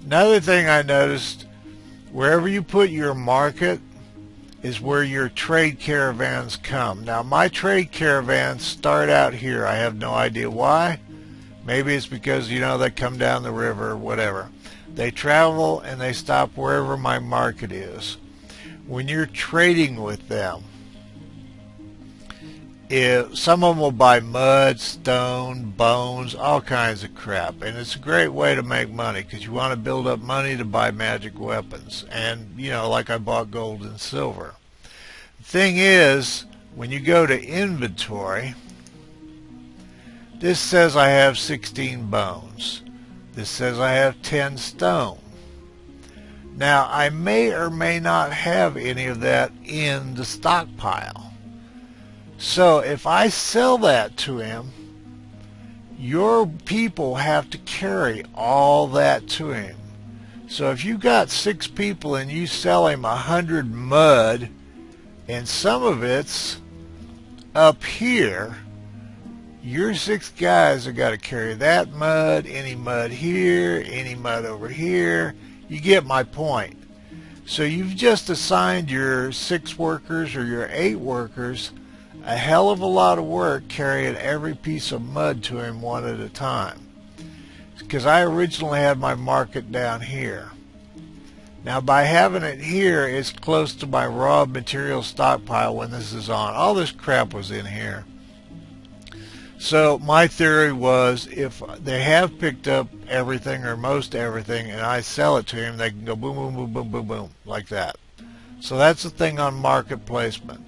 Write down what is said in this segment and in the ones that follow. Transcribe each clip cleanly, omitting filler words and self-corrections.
Another thing I noticed, wherever you put your market is where your trade caravans come. Now my trade caravans start out here. I have no idea why. Maybe it's because, you know, they come down the river or whatever. They travel and they stop wherever my market is. When you're trading with them, some of them will buy mud, stone, bones, all kinds of crap. And it's a great way to make money because you want to build up money to buy magic weapons. And, you know, like I bought gold and silver. The thing is, when you go to inventory, this says I have 16 bones. This says I have 10 stone. Now, I may or may not have any of that in the stockpile. So if I sell that to him, your people have to carry all that to him. So if you got 6 people and you sell him 100 mud, and some of it's up here, your 6 guys have got to carry that mud, any mud here, any mud over here. You get my point. So you've just assigned your 6 workers or your 8 workers a hell of a lot of work carrying every piece of mud to him one at a time. Because I originally had my market down here. Now by having it here, it's close to my raw material stockpile when this is on. All this crap was in here. So my theory was, if they have picked up everything or most everything and I sell it to him, they can go boom, boom, boom, boom, boom, boom, like that. So that's the thing on market placement.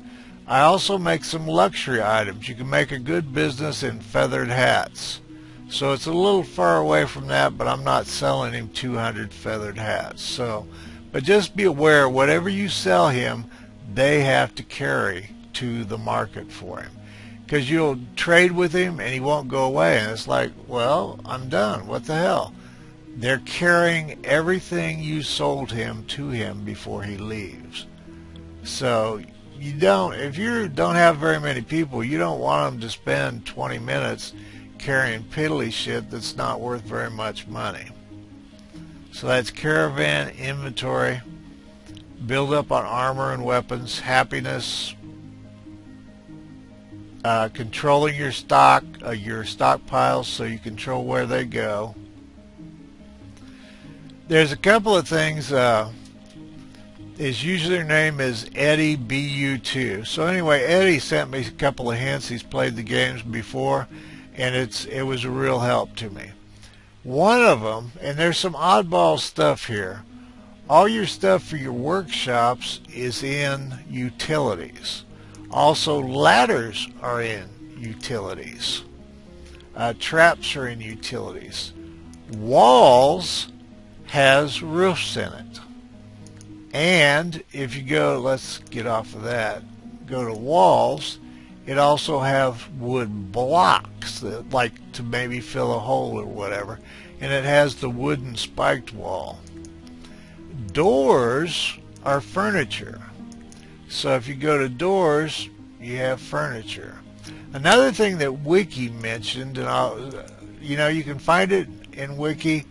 I also make some luxury items. You can make a good business in feathered hats. So it's a little far away from that, but I'm not selling him 200 feathered hats. So, but just be aware, whatever you sell him, they have to carry to the market for him. Because you'll trade with him and he won't go away. And it's like, well, I'm done. What the hell? They're carrying everything you sold him to him before he leaves. So you don't, if you don't have very many people, you don't want them to spend 20 minutes carrying piddly shit that's not worth very much money. So that's caravan, inventory, build up on armor and weapons, happiness, controlling your stock, your stockpiles, so you control where they go. There's a couple of things. His username is Eddie BU2. So anyway, Eddie sent me a couple of hints. He's played the games before, and it was a real help to me. One of them, and there's some oddball stuff here. All your stuff for your workshops is in utilities. Also, ladders are in utilities. Traps are in utilities. Walls has roofs in it. And if you go, let's get off of that, go to walls, it also have wood blocks that, like, to maybe fill a hole or whatever. And it has the wooden spiked wall. Doors are furniture. So if you go to doors, you have furniture. Another thing that Wiki mentioned, and you know, you can find it in Wiki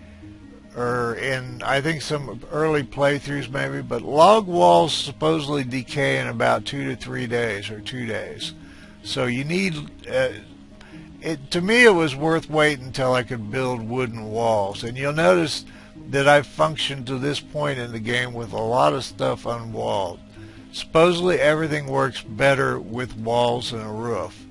or in, I think, some early playthroughs maybe, but log walls supposedly decay in about 2 to 3 days or 2 days. So you need, to me it was worth waiting until I could build wooden walls. And you'll notice that I've functioned to this point in the game with a lot of stuff unwalled. Supposedly everything works better with walls and a roof,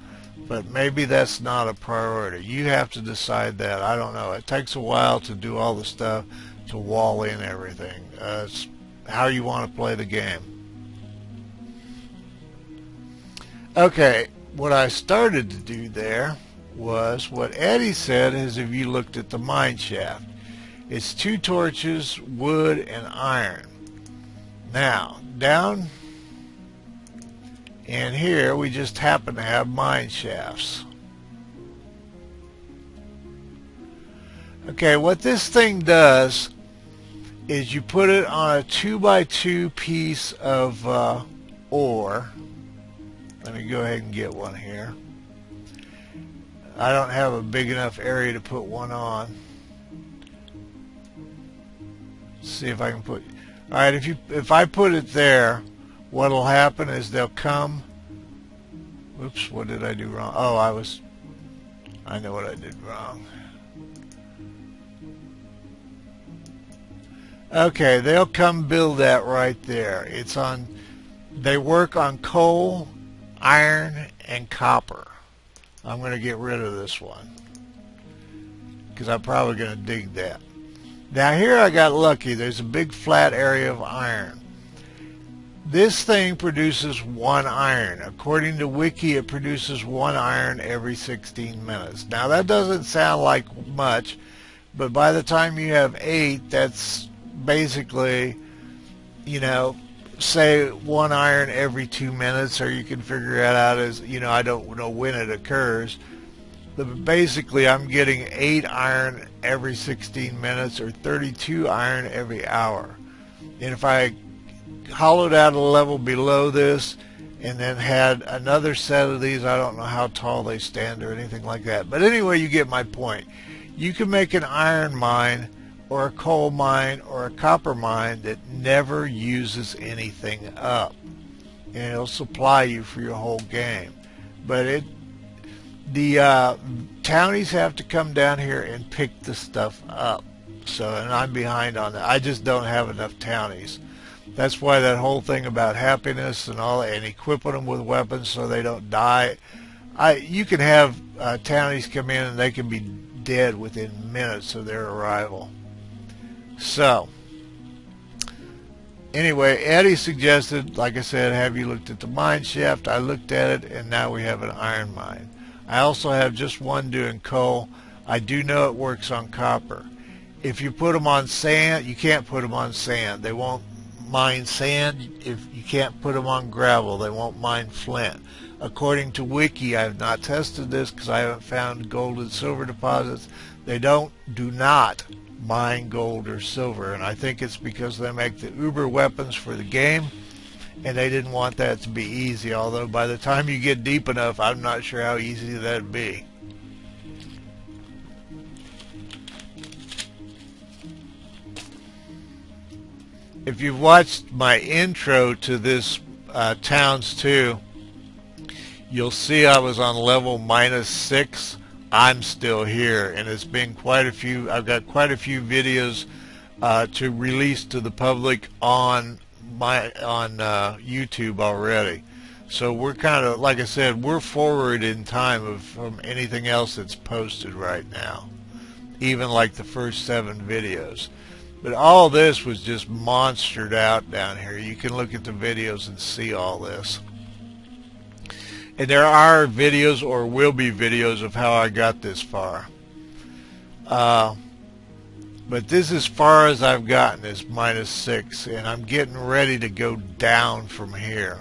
but maybe that's not a priority. You have to decide that. I don't know. It takes a while to do all the stuff to wall in everything. It's how you want to play the game. Okay, what I started to do there was what Eddie said is, if you looked at the mineshaft, it's 2 torches, wood, and iron. Now, down in here, we just happen to have mine shafts. Okay, what this thing does is you put it on a 2x2 piece of ore. Let me go ahead and get one here. I don't have a big enough area to put one on. see if I can put. All right, if I put it there, what'll happen is they'll come. Oops, what did I do wrong? Oh, I know what I did wrong. Okay, they'll come build that right there. They work on coal, iron, and copper. I'm going to get rid of this one because I'm probably going to dig that. Now here I got lucky. There's a big flat area of iron. This thing produces 1 iron. According to Wiki, it produces 1 iron every 16 minutes. Now that doesn't sound like much, but by the time you have 8, that's basically, say 1 iron every 2 minutes, or you can figure it out as, I don't know when it occurs. But basically, I'm getting 8 iron every 16 minutes, or 32 iron every hour. And if I hollowed out a level below this and then had another set of these, I don't know how tall they stand or anything like that. But anyway, you get my point. You can make an iron mine or a coal mine or a copper mine that never uses anything up, and it'll supply you for your whole game. But the townies have to come down here and pick the stuff up. And I'm behind on that. I just don't have enough townies. That's why that whole thing about happiness and all, and equipping them with weapons so they don't die. You can have townies come in and they can be dead within minutes of their arrival. So, anyway, Eddie suggested, like I said, have you looked at the Mineshaft? I looked at it, and now we have an iron mine. I also have just one doing coal. I do know it works on copper. If you put them on sand, you can't put them on sand. They won't mine sand. If you can't put them on gravel, they won't mine flint. According to Wiki, I have not tested this because I haven't found gold and silver deposits. They do not mine gold or silver, and I think it's because they make the uber weapons for the game, and they didn't want that to be easy, although by the time you get deep enough, I'm not sure how easy that'd be. If you've watched my intro to this Towns 2, you'll see I was on level -6. I'm still here, and it's been quite a few. I've got quite a few videos to release to the public on YouTube already. So we're kind of, like I said, we're forward in time from anything else that's posted right now, even like the first 7 videos. But all this was just monstered out down here. You can look at the videos and see all this. And there are videos, or will be videos, of how I got this far. But this is as far as I've gotten, is -6, and I'm getting ready to go down from here.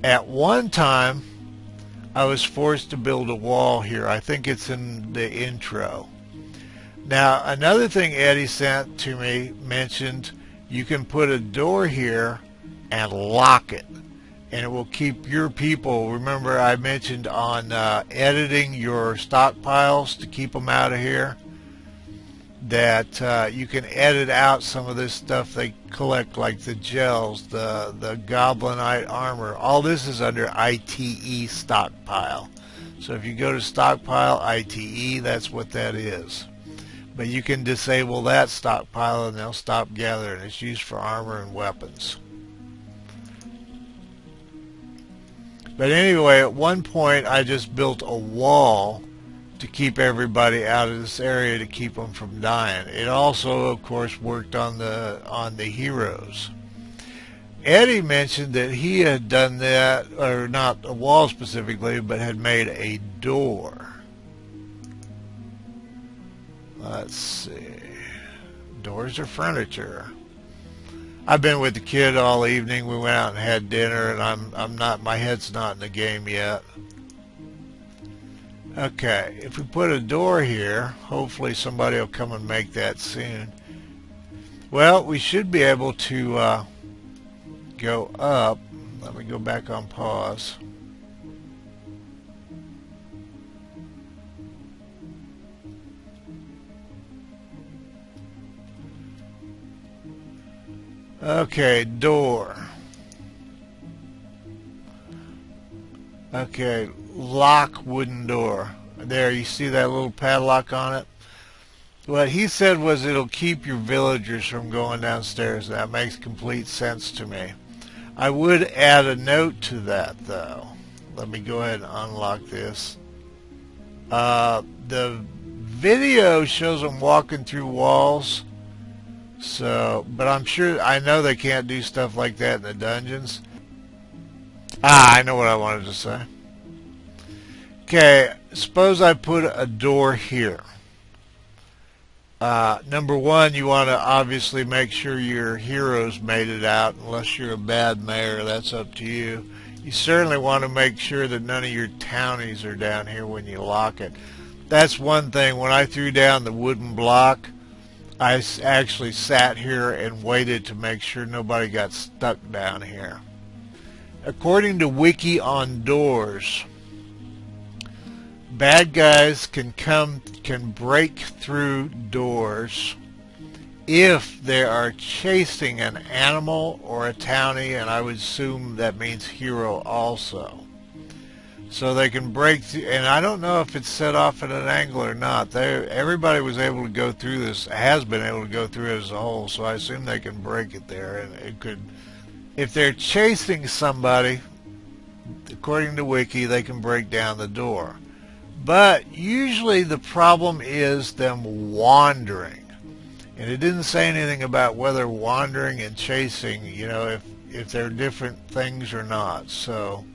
At one time, I was forced to build a wall here. I think it's in the intro. Now, another thing Eddie sent to me mentioned you can put a door here and lock it, and it will keep your people. Remember I mentioned on editing your stockpiles to keep them out of here, that you can edit out some of this stuff they collect, like the gels, the goblinite armor. All this is under ITE stockpile. So if you go to stockpile ITE, that's what that is. But you can disable that stockpile and they'll stop gathering. It's used for armor and weapons. But anyway, at one point I just built a wall to keep everybody out of this area, to keep them from dying. It also, of course, worked on the heroes. Eddie mentioned that he had done that, or not a wall specifically, but had made a door. Let's see. Doors are furniture. I've been with the kid all evening. We went out and had dinner, and I'm not, my head's not in the game yet. Okay, if we put a door here, hopefully somebody will come and make that soon. Well, we should be able to go up. Let me go back on pause. Okay, door. Okay, lock wooden door. There, you see that little padlock on it? What he said was it'll keep your villagers from going downstairs. That makes complete sense to me. I would add a note to that, though. Let me go ahead and unlock this. The video shows them walking through walls. So, but I know they can't do stuff like that in the dungeons. Ah, I know what I wanted to say. Okay, suppose I put a door here. Number one, you want to obviously make sure your heroes made it out. Unless you're a bad mayor, that's up to you. You certainly want to make sure that none of your townies are down here when you lock it. That's one thing. When I threw down the wooden block, I actually sat here and waited to make sure nobody got stuck down here. According to Wiki on Doors, bad guys can break through doors if they are chasing an animal or a townie, and I would assume that means hero also. So they can break through, and I don't know if it's set off at an angle or not. Everybody was able to go through this, has been able to go through it as a whole, so I assume they can break it there. And it could, if they're chasing somebody, according to Wiki, they can break down the door. But usually the problem is them wandering. And it didn't say anything about whether wandering and chasing, if they're different things or not. So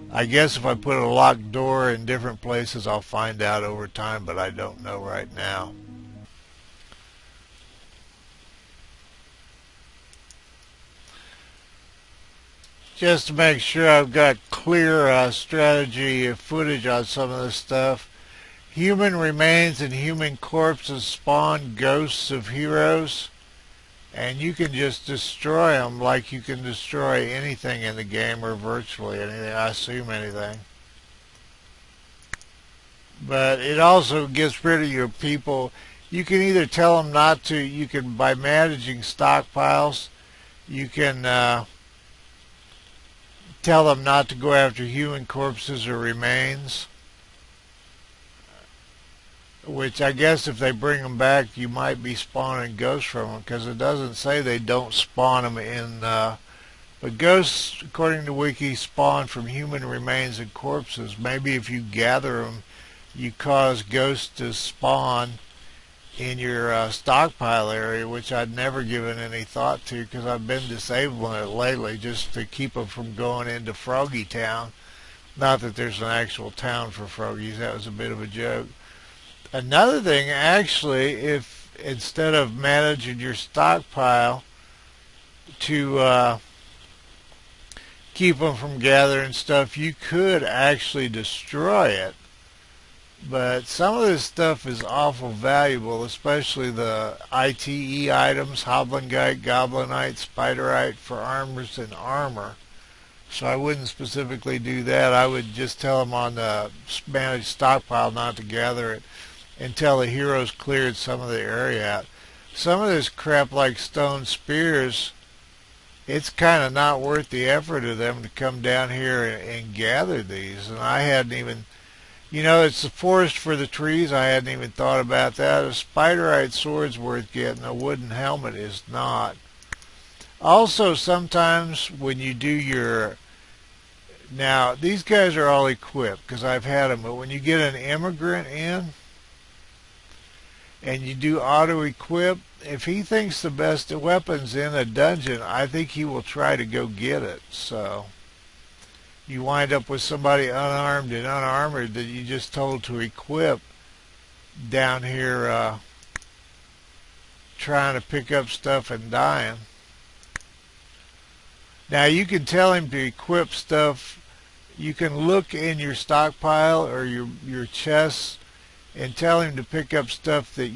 I guess if I put a locked door in different places, I'll find out over time, but I don't know right now. Just to make sure I've got clear strategy footage on some of this stuff. Human remains and human corpses spawn ghosts of heroes, and you can just destroy them like you can destroy anything in the game, or virtually anything. I assume anything. But it also gets rid of your people. You can either tell them not to. You can, by managing stockpiles, you can tell them not to go after human corpses or remains. Which I guess if they bring them back, you might be spawning ghosts from them, because it doesn't say they don't spawn them in. But ghosts, according to Wiki, spawn from human remains and corpses. Maybe if you gather them, you cause ghosts to spawn in your stockpile area, which I'd never given any thought to, because I've been disabling it lately just to keep them from going into Froggy Town. Not that there's an actual town for froggies. That was a bit of a joke. Another thing, actually, if instead of managing your stockpile to keep them from gathering stuff, you could actually destroy it. But some of this stuff is awful valuable, especially the ITE items, Hoblingite, Goblinite, Spiderite for armors and armor. So I wouldn't specifically do that. I would just tell them on the managed stockpile not to gather it until the heroes cleared some of the area out. Some of this crap like stone spears, it's kind of not worth the effort of them to come down here and gather these. And I hadn't even, it's the forest for the trees. I hadn't even thought about that. A spiderite sword's worth getting. A wooden helmet is not. Also, sometimes when you do your... Now, these guys are all equipped because I've had them. But when you get an immigrant in and you do auto-equip, if he thinks the best weapon's in a dungeon, I think he will try to go get it. So you wind up with somebody unarmed and unarmored that you just told to equip down here trying to pick up stuff and dying. Now you can tell him to equip stuff. You can look in your stockpile or your chests and tell him to pick up stuff that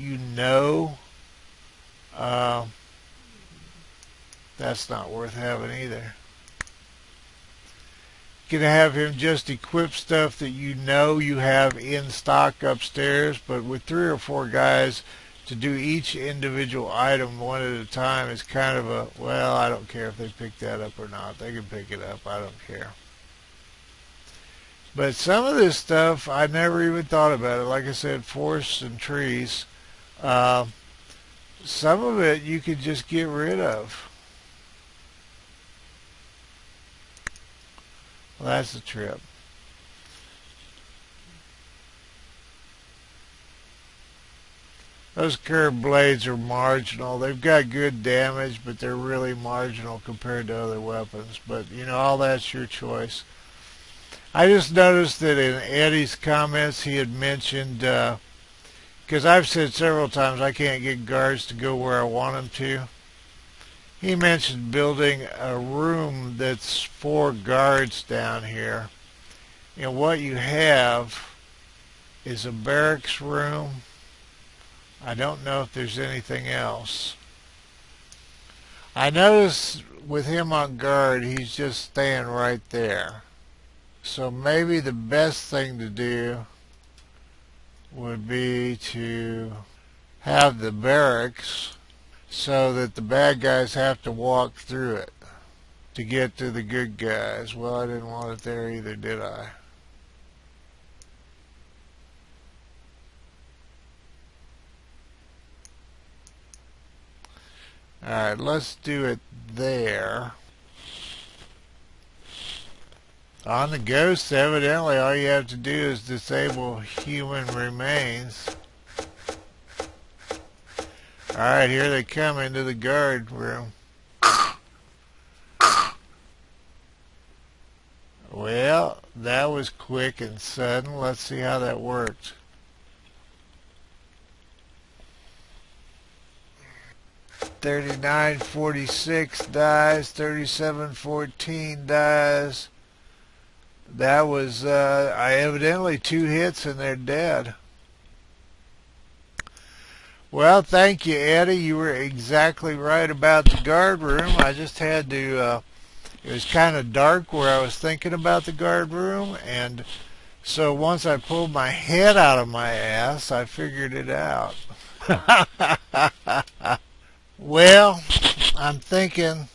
that's not worth having either. You can have him just equip stuff that you have in stock upstairs, but with 3 or 4 guys, to do each individual item one at a time is kind of a, well, I don't care if they pick that up or not. They can pick it up. I don't care. But some of this stuff, I never even thought about it. Like I said, forests and trees. Some of it you could just get rid of. Well, that's a trip. Those curved blades are marginal. They've got good damage, but they're really marginal compared to other weapons. But, you know, all that's your choice. I just noticed that in Eddie's comments he had mentioned, because I've said several times I can't get guards to go where I want them to. He mentioned building a room that's 4 guards down here. And what you have is a barracks room. I don't know if there's anything else. I notice with him on guard, he's just staying right there. So maybe the best thing to do would be to have the barracks so that the bad guys have to walk through it to get to the good guys. Well, I didn't want it there either, did I? Alright, let's do it there. On the Ghost, evidently all you have to do is disable human remains. Alright, here they come into the guard room. Well, that was quick and sudden. Let's see how that worked. $39.46 dies, $37.14 dies. That was evidently 2 hits and they're dead. Well, thank you, Eddie. You were exactly right about the guard room. I just had to, it was kind of dark where I was thinking about the guard room, and so once I pulled my head out of my ass, I figured it out. Well, I'm thinking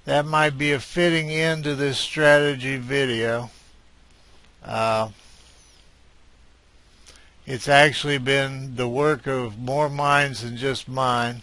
that might be a fitting end to this strategy video. It's actually been the work of more minds than just mine.